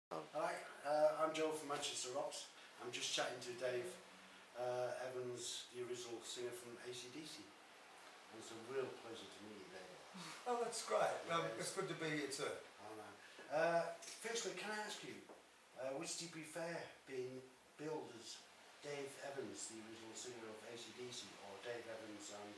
Hi, I'm Joe from Manchester Rocks. I'm just chatting to Dave Evans, the original singer from AC/DC. And it's a real pleasure to meet you, Dave. Oh, that's great. Yeah, It's good to be here too. Oh, no. Firstly, can I ask you, which do you prefer, being billed as Dave Evans, the original singer of AC/DC, or Dave Evans and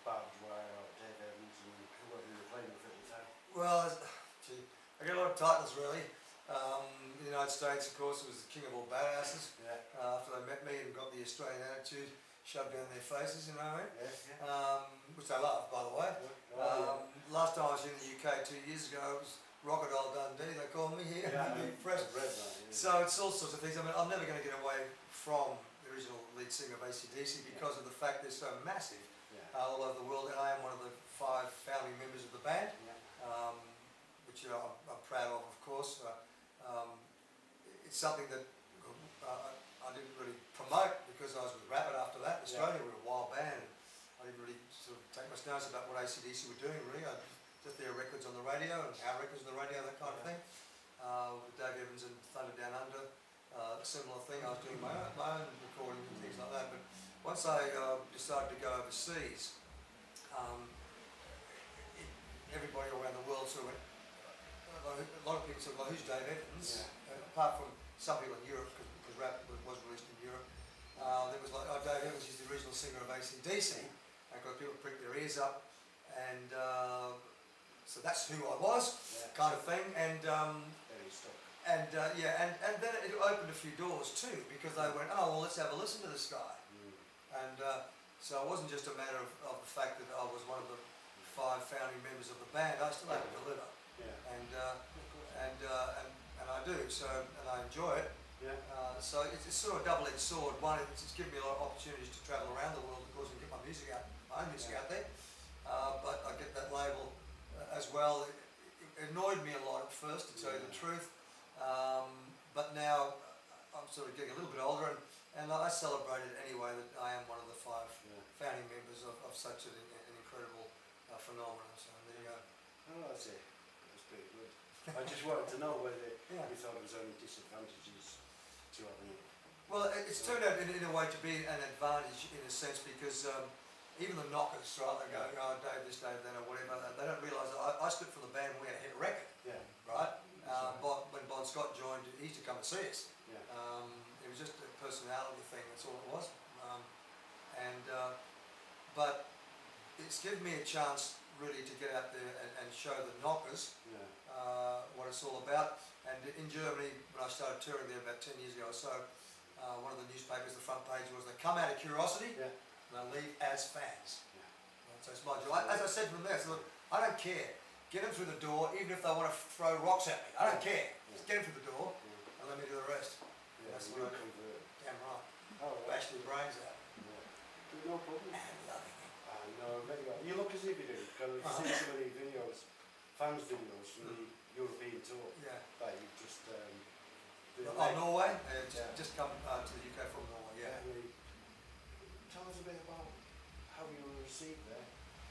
Barbed Wire, or Dave Evans and whoever you were playing with at the time? Well, gee, I get a lot of titles really. In the United States, of course, it was the king of all badasses. Yeah. After they met me and got the Australian attitude shoved down their faces, you know what I mean? Yeah. Which I love, by the way. Last time I was in the UK 2 years ago, it was Crocodile Dundee, they called me here. Yeah, Impressed. I've read that, yeah. So it's all sorts of things. I mean, I'm never going to get away from the original lead singer of AC/DC because of the fact they're so massive all over the world, and I am one of the 5 founding members of the band, which I'm proud of course. It's something that I didn't really promote because I was with Rabbit after that in Australia. We were a wild band. I didn't really sort of take much notice about what AC/DC were doing really. Just their records on the radio and our records on the radio, that kind of thing. With Dave Evans and Thunder Down Under, similar thing. I was doing my own recording and things like that. But once I decided to go overseas, everybody around the world sort of went, a lot of people said, well, who's Dave Evans? Apart from some people in Europe, because rap was released in Europe, there was like, oh, Dave Evans is the original singer of AC/DC, and got people prick their ears up, and so that's who I was, kind of thing, and then it opened a few doors too, because they went, oh, well, let's have a listen to this guy, and so it wasn't just a matter of the fact that I was one of the 5 founding members of the band. I still had to deliver, and I do, so, and I enjoy it. So it's sort of a double-edged sword. One, it's given me a lot of opportunities to travel around the world, of course, and get my own music out there. But I get that label as well. It annoyed me a lot at first, to tell you the truth. But now I'm sort of getting a little bit older, and I celebrate it anyway that I am one of the 5 founding members of such an incredible phenomenon. So there you go. Oh, that's it. That's pretty good. I just wanted to know whether you thought there was any disadvantages to having it. Well, it's turned out in a way to be an advantage in a sense, because even the knockers, right, they go, oh, Dave this, Dave that, or whatever, they don't realise that I stood for the band when we had a hit record, right? But when Bon Scott joined, he used to come and see us. It was just a personality thing, that's all it was. But it's given me a chance really to get out there and show the knockers what it's all about. And in Germany, when I started touring there about 10 years ago or so, one of the newspapers, the front page was, they come out of curiosity and they leave as fans. So it's my job. As I said from there, I said, look, I don't care. Get them through the door, even if they want to throw rocks at me. I don't care. Just get them through the door and let me do the rest. That's what I do. Damn right. Bash their brains out. No problem. And loving it. No, very well. You look as if you do, because I've seen so many videos, fans videos from the European tour that you've just Norway? Just come to the UK from Norway, Tell us a bit about how you were received there.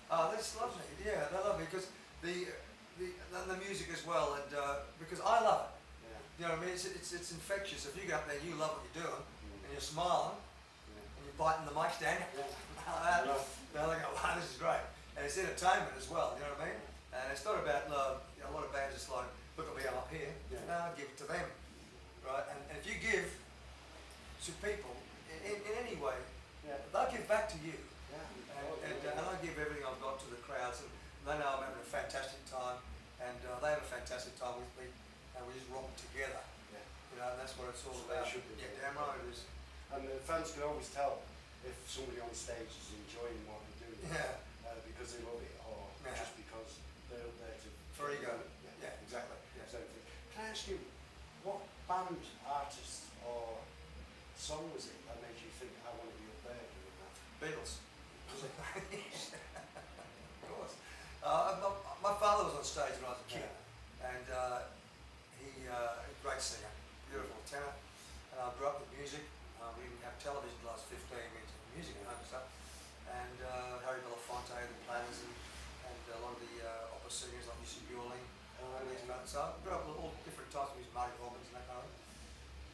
That's lovely, they love me, because the music as well, and because I love it. You know what I mean? It's infectious. If you go up there and you love what you're doing, and you're smiling, and you're biting the mic stand, they'll go, wow, this is great. And it's entertainment as well, you know what I mean? And it's not about, a lot of bands just like, look at me, I'm up here. No, give it to them, right? And if you give to people in any way, they'll give back to you. And I give everything I've got to the crowds, and they know I'm having a fantastic time, and they have a fantastic time with me, and we just rock together. You know, and that's what it's all about. Damn right it is. And the fans can always tell if somebody on stage is enjoying what they're doing, because they love it, or just because they're up there to... For ego. Exactly. Exactly. Can I ask you, what band, artist, or song was it that made you think, I want to be up there doing that? Beatles. Of course. My father was on stage when I was a kid, and he, a great singer, beautiful tenor, and I grew up with music. We didn't have television the last 15 minutes of music at home and stuff, and Harry Belafonte, the Platters, and a lot of the opera singers like Lucy Bjorling, all these kind of, so I grew up with all different types of music, Marty Robbins and that kind of thing.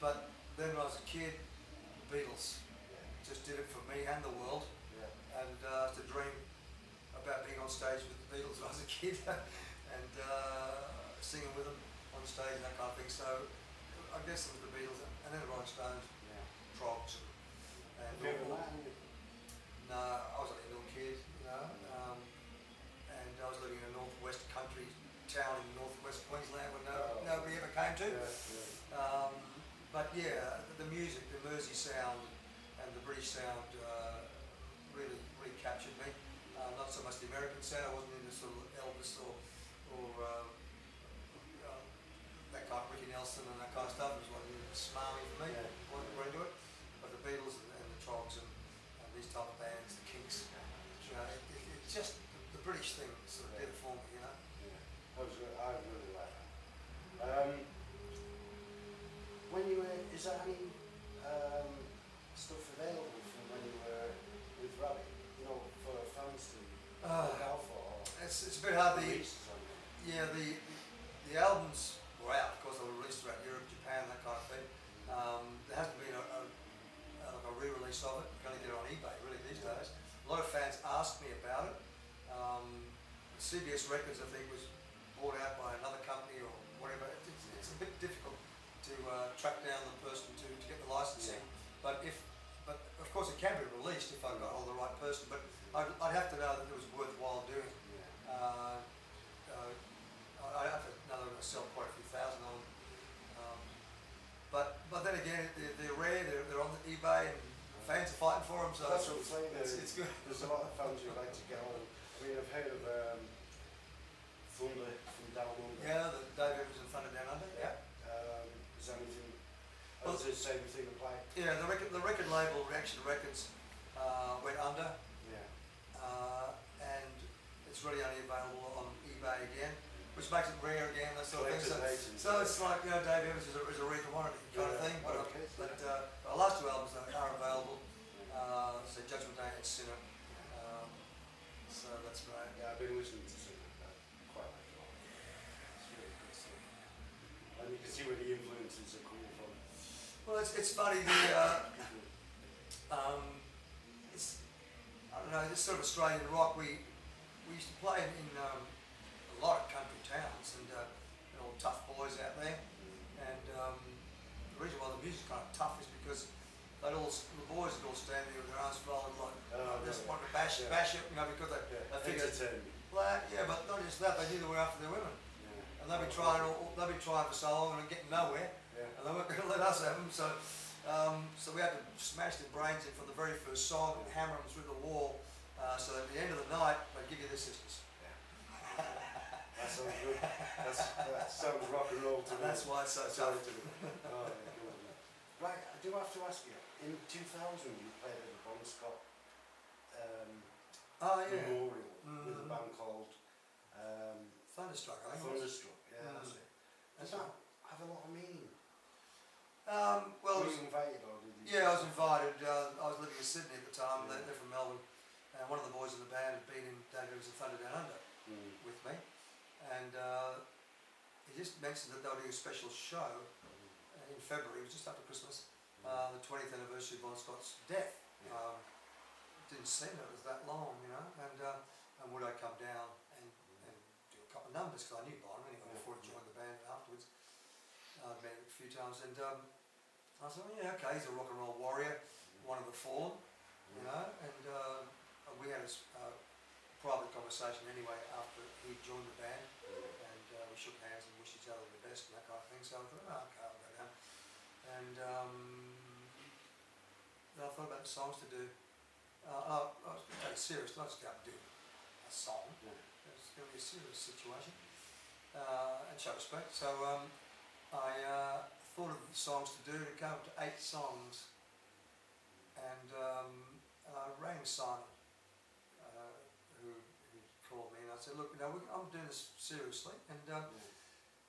But then when I was a kid, the Beatles just did it for me and the world. And to dream about being on stage with the Beatles when I was a kid and singing with them on stage and that kind of thing. So I guess it was the Beatles and then the Rolling Stones, Trogs and no, I was like a little kid, you know, and I was living in a northwest country town in northwest Queensland where nobody ever came to. But yeah, the music, the Mersey sound and the British sound really captured me. Not so much the American sound. I wasn't into sort of Elvis or that kind of Ricky Nelson and that kind of stuff. It was like smarmy for me. I wasn't really into it. But the Beatles and the Trogs and these type of bands, the Kinks, you know, it just the British thing sort of did it for me, you know. I really like that. When you were, is there any stuff available from when you were with Rabbit? You know, for fans to look out for? It's a bit hard. The The albums were out, of course. They were released throughout Europe, Japan, that kind of thing. There hasn't been a re-release of it. You can only get it on eBay really these days. A lot of fans asked me about it. CBS Records, I think, was bought out by another company or whatever. It's a bit difficult to track down the person to get the licensing. But of course it can be released if I got hold of the right person. But I'd have to know that it was worthwhile doing. I'd have to know that I'm going to sell quite a few thousand of them. But then again, they're rare. They're on the eBay and fans are fighting for them. So that's what I'm saying. It's good. There's a lot of fans who like to get on. I mean, I've heard of Thunder from Down Under. Yeah, the Dave Evans and Thunder Down Under. Yeah. Is there anything? Does the same thing apply? Yeah, the record label Reaction Records went under. And it's really only available on eBay again, which makes it rare again. That sort of thing. So it's like, you know, Dave Evans is a rare commodity kind of thing. But our last two albums are available. So Judgment Day and Sinner. So that's great. Yeah, I've been listening to Sinner. Quite like it all. It's really good stuff. And you can see where the influences are coming from. Well, it's funny. It's, I don't know, this sort of Australian rock. We used to play in a lot of country towns and all tough boys out there. And the reason why the music's kind of tough is because the boys would all stand there with their arms folded like just wanting to bash it, you know, because they figured. Well, yeah, but not just that. They knew they were after their women, and they'd be trying for so long and getting nowhere, and they weren't going to let us have them. So we had to smash their brains in from the very first song and hammer them through the wall. So at the end of the night, they'd give you their sisters. That sounds good. That sounds rock and roll to me. That's why it's so tough. Right, I do have to ask you. In 2000, you played at the Bon Scott Memorial with a band called Thunderstruck. I think. Thunderstruck. Yeah, that's it. Does that have a lot of meaning? Well, were you invited or did you? Yeah, I was invited. I was living in Sydney at the time. They're from Melbourne, and one of the boys in the band had been in Dave Evans and Thunder Down Under with me, and he just mentioned that they were doing a special show in February. It was just after Christmas, the 20th anniversary of Bon Scott's death. It didn't seem that it was that long, you know, and would I come down and do a couple of numbers, because I knew Bon anyway before he joined the band and afterwards. I'd met him a few times, and I thought, yeah, okay, he's a rock and roll warrior, one of the fallen, you know, and we had a private conversation anyway after he joined the band, and we shook hands and wished each other the best and that kind of thing. So I thought, oh, okay, I'll go down. And then I thought about the songs to do. I was going to take it serious, not just go out and do a song. It was going to be a serious situation and show respect. So I thought of the songs to do, to come up to 8 songs, and I rang Simon, who called me, and I said, look, you know, I'm doing this seriously, and I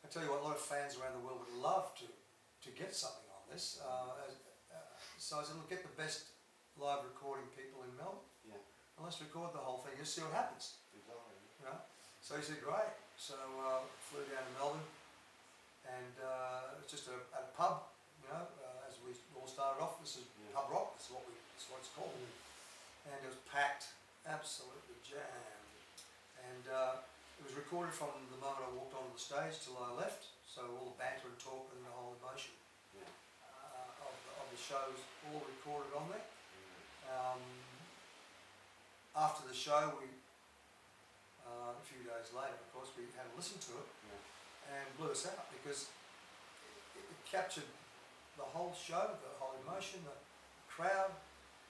tell you what, a lot of fans around the world would love to get something on this. So I said, look, get the best live recording people in Melbourne, and let's record the whole thing, just see what happens. You know? So he said, great. So flew down to Melbourne, and it was just at a pub, you know, as we all started off. This is pub rock. That's what it's called. And it was packed, absolutely jammed. And it was recorded from the moment I walked onto the stage till I left. So all the banter and talk and the whole emotion of the shows all recorded on there. After the show, a few days later, of course, we had to listen to it and blew us out because it captured the whole show, the whole emotion, the crowd,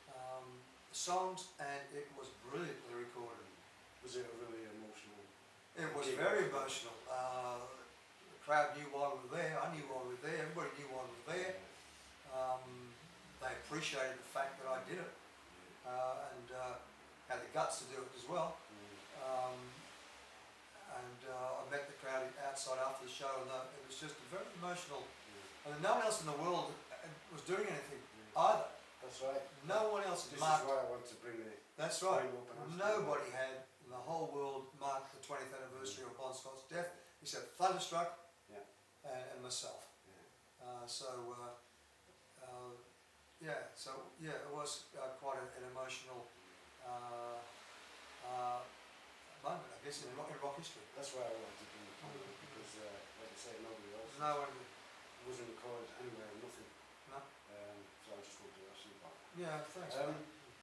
the songs, and it was brilliantly recorded. Was it a really emotional? It was very emotional. The crowd knew why we were there. I knew why we were there. Everybody knew why we were there. They appreciated the fact that I did it and had the guts to do it as well. I met the crowd outside after the show, and it was just very emotional. And no one else in the world was doing anything either. That's right. No one else This marked. is why I want to bring it. That's right. Nobody had in the whole world marked the 20th anniversary of Bon Scott's death, except Thunderstruck and myself. It was quite an emotional moment, I guess, in rock history. That's why I wanted to bring it because, like I say, nobody else. No one. Wasn't recorded anywhere, nothing. No. So I just wanted to ask you about it. Yeah, thanks.